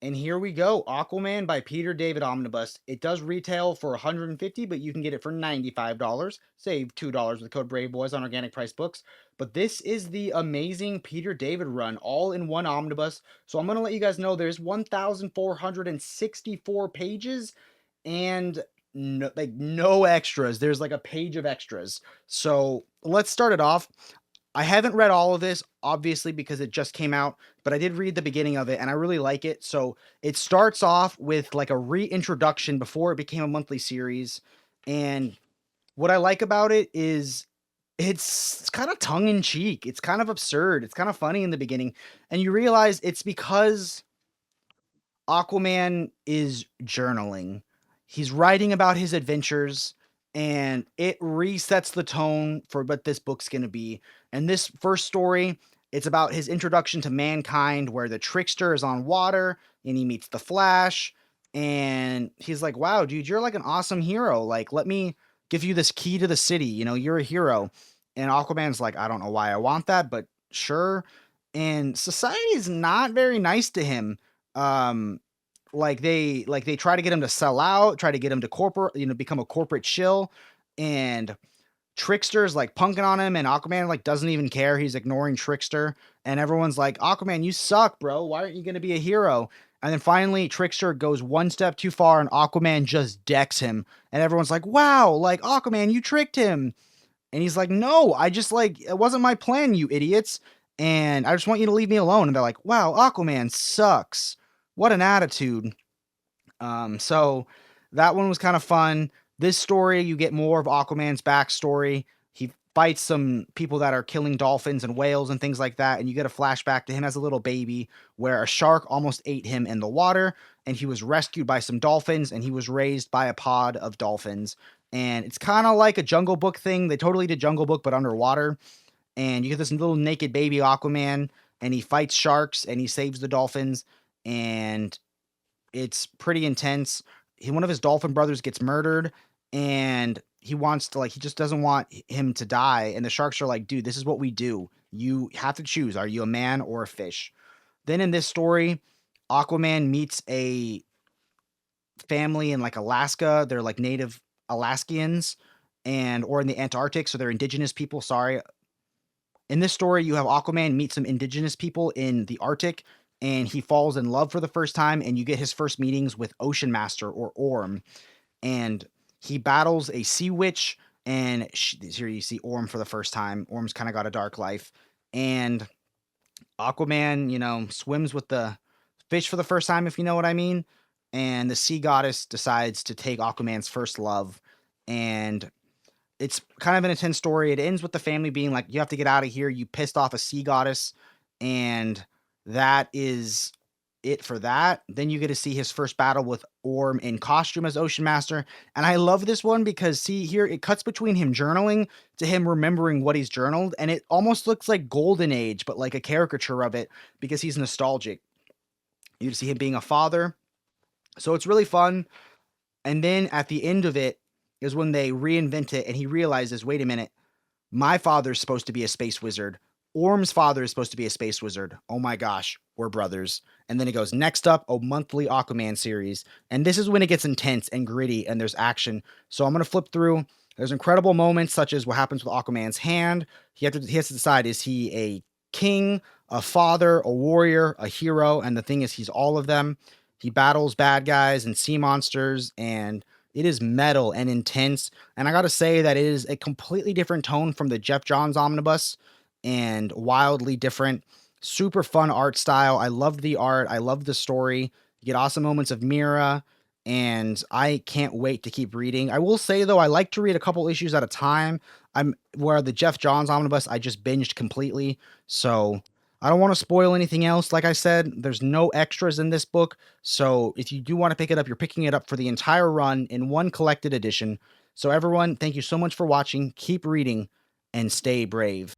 And here we go, Aquaman by Peter David Omnibus. It does retail for $150, but you can get it for $95. Save $2 with code Braveboys on organic price books. But this is the amazing Peter David run, all in one omnibus. So I'm going to let you guys know there's 1,464 pages and no extras. There's like a page of extras. So let's start it off. I haven't read all of this, obviously, because it just came out, but I did read the beginning of it and I really like it. So it starts off with like a reintroduction before it became a monthly series. And what I like about it is it's kind of tongue in cheek. It's kind of absurd. It's kind of funny in the beginning. And you realize it's because Aquaman is journaling. He's writing about his adventures and it resets the tone for what this book's going to be. And this first story, it's about his introduction to mankind where the trickster is on water and he meets the Flash and he's like, "Wow, dude, you're like an awesome hero. Like, let me give you this key to the city. You know, you're a hero." And Aquaman's like, "I don't know why I want that, but sure." And society is not very nice to him. Um, like they try to get him to sell out, try to get him to become a corporate shill, and Trickster's like punking on him, and Aquaman like doesn't even care. He's ignoring Trickster, and everyone's like, "Aquaman, you suck, bro. Why aren't you gonna be a hero?" And then finally, Trickster goes one step too far, and Aquaman just decks him, and everyone's like, "Wow, like Aquaman, you tricked him." And he's like, "No, I just like it wasn't my plan, you idiots. And I just want you to leave me alone." And they're like, "Wow, Aquaman sucks. What an attitude." So that one was kind of fun. This story, you get more of Aquaman's backstory. He fights some people that are killing dolphins and whales and things like that. And you get a flashback to him as a little baby where a shark almost ate him in the water. And he was rescued by some dolphins and he was raised by a pod of dolphins. And it's kind of like a Jungle Book thing. They totally did Jungle Book, but underwater. And you get this little naked baby Aquaman and he fights sharks and he saves the dolphins. And it's pretty intense. One of his dolphin brothers gets murdered and he wants to he just doesn't want him to die. And the sharks are like, "Dude, this is what we do. You have to choose. Are you a man or a fish?" Then in this story, Aquaman meets a family in like Alaska. They're like native Alaskians or in the Antarctic. So they're indigenous people. Sorry. In this story, you have Aquaman meet some indigenous people in the Arctic, and he falls in love for the first time, and you get his first meetings with Ocean Master or Orm, and he battles a sea witch, and here you see Orm for the first time. Orm's kind of got a dark life, and Aquaman, swims with the fish for the first time, if you know what I mean, and the sea goddess decides to take Aquaman's first love, and it's kind of an intense story. It ends with the family being like, "You have to get out of here. You pissed off a sea goddess." And that is it for that. Then you get to see his first battle with Orm in costume as Ocean Master. And I love this one because, see, here it cuts between him journaling to him remembering what he's journaled. And it almost looks like Golden Age, but like a caricature of it because he's nostalgic. You see him being a father. So it's really fun. And then at the end of it, is when they reinvent it and he realizes, wait a minute, my father's supposed to be a space wizard. Orm's father is supposed to be a space wizard. Oh my gosh, we're brothers. And then it goes, next up, a monthly Aquaman series. And this is when it gets intense and gritty and there's action. So I'm going to flip through. There's incredible moments such as what happens with Aquaman's hand. He has to decide, is he a king, a father, a warrior, a hero? And the thing is, he's all of them. He battles bad guys and sea monsters, and it is metal and intense, and I gotta say that it is a completely different tone from the Jeff Johns omnibus, and wildly different. Super fun art style. I loved the art. I loved the story. You get awesome moments of Mira, and I can't wait to keep reading. I will say though, I like to read a couple issues at a time. Where the Jeff Johns omnibus, I just binged completely, so I don't want to spoil anything else. Like I said, there's no extras in this book. So if you do want to pick it up, you're picking it up for the entire run in one collected edition. So everyone, thank you so much for watching. Keep reading and stay brave.